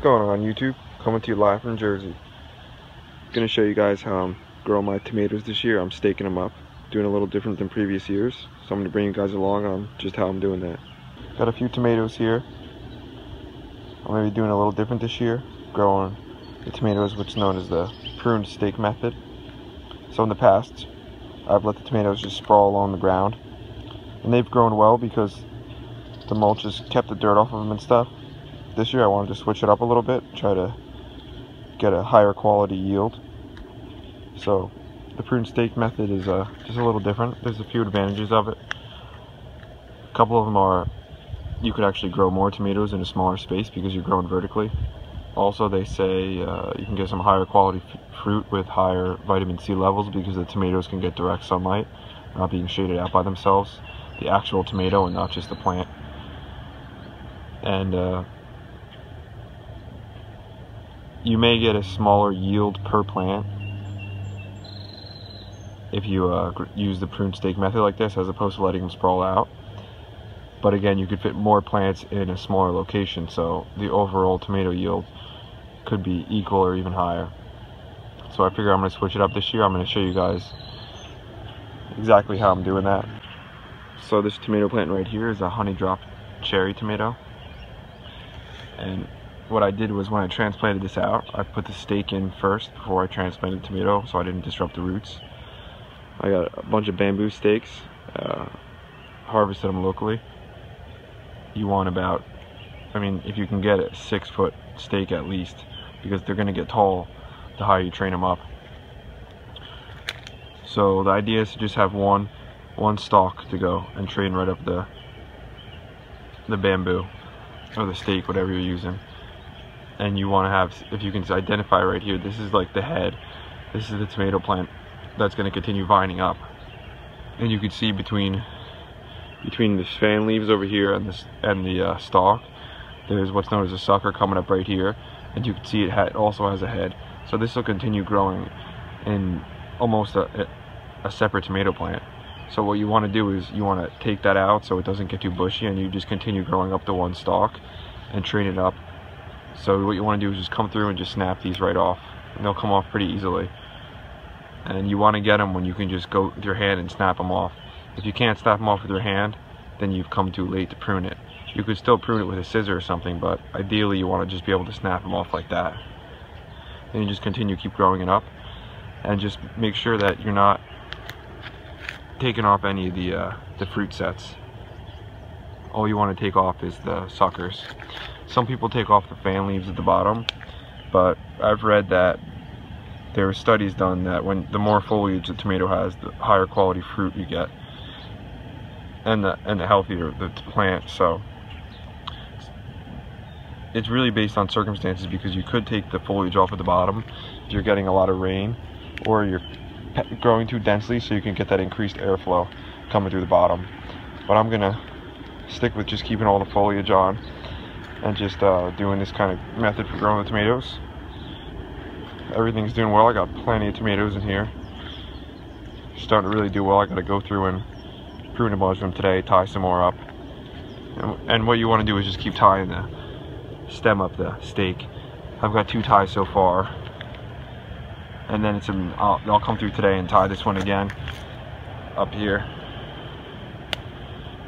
going on YouTube? Coming to you live from Jersey. Gonna show you guys how I'm growing my tomatoes this year. I'm staking them up, doing a little different than previous years. So I'm gonna bring you guys along on just how I'm doing that. Got a few tomatoes here. I'm gonna be doing a little different this year, growing the tomatoes what's known as the pruned stake method. So in the past, I've let the tomatoes just sprawl along the ground, and they've grown well because the mulch has kept the dirt off of them and stuff. This year I wanted to switch it up a little bit, try to get a higher quality yield. So the prune stake method is just a little different. There's a few advantages of it. A couple of them are you could actually grow more tomatoes in a smaller space because you're growing vertically. Also, they say you can get some higher quality fruit with higher vitamin C levels because the tomatoes can get direct sunlight, not being shaded out by themselves, the actual tomato and not just the plant. And you may get a smaller yield per plant if you use the prune stake method like this, as opposed to letting them sprawl out. But again, you could fit more plants in a smaller location, so the overall tomato yield could be equal or even higher. So I figure I'm going to switch it up this year. I'm going to show you guys exactly how I'm doing that. So this tomato plant right here is a honey drop cherry tomato. And what I did was when I transplanted this out, I put the stake in first before I transplanted the tomato so I didn't disrupt the roots. I got a bunch of bamboo stakes, harvested them locally. You want about, if you can get a 6-foot stake at least, because they're going to get tall the higher you train them up. So the idea is to just have one stalk to go and train right up the bamboo or the stake, whatever you're using. And you want to have, if you can identify right here, this is like the head. This is the tomato plant that's going to continue vining up. And you can see between the fan leaves over here and the stalk, there's what's known as a sucker coming up right here. And you can see it also has a head. So this will continue growing in almost a separate tomato plant. So what you want to do is you want to take that out so it doesn't get too bushy, and you just continue growing up the one stalk and train it up. So what you want to do is just come through and just snap these right off, and they'll come off pretty easily. And you want to get them when you can just go with your hand and snap them off. If you can't snap them off with your hand, then you've come too late to prune it. You could still prune it with a scissor or something, but ideally you want to just be able to snap them off like that. Then you just keep growing it up, and just make sure that you're not taking off any of the fruit sets. All you want to take off is the suckers. Some people take off the fan leaves at the bottom, but I've read that there are studies done that the more foliage a tomato has, the higher quality fruit you get, and the healthier the plant. So it's really based on circumstances, because you could take the foliage off at the bottom if you're getting a lot of rain, or you're growing too densely so you can get that increased airflow coming through the bottom. But I'm gonna stick with just keeping all the foliage on and just doing this kind of method for growing the tomatoes. Everything's doing well. I got plenty of tomatoes in here, starting to really do well. I gotta go through and prune a bunch of them today, tie some more up, and what you want to do is just keep tying the stem up the stake. I've got 2 ties so far, and then I'll come through today and tie this one again up here.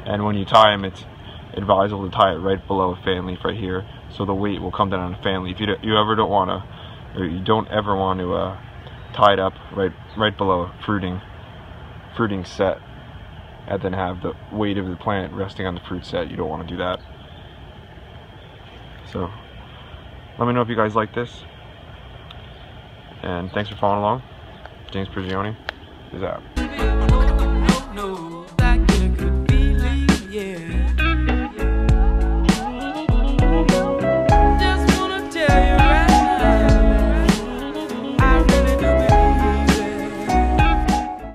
And when you tie them, it's advisable to tie it right below a fan leaf right here, so the weight will come down on a fan leaf. You don't ever want to tie it up right below a fruiting set, and then have the weight of the plant resting on the fruit set. You don't want to do that. So let me know if you guys like this, and thanks for following along. James Prigioni is out.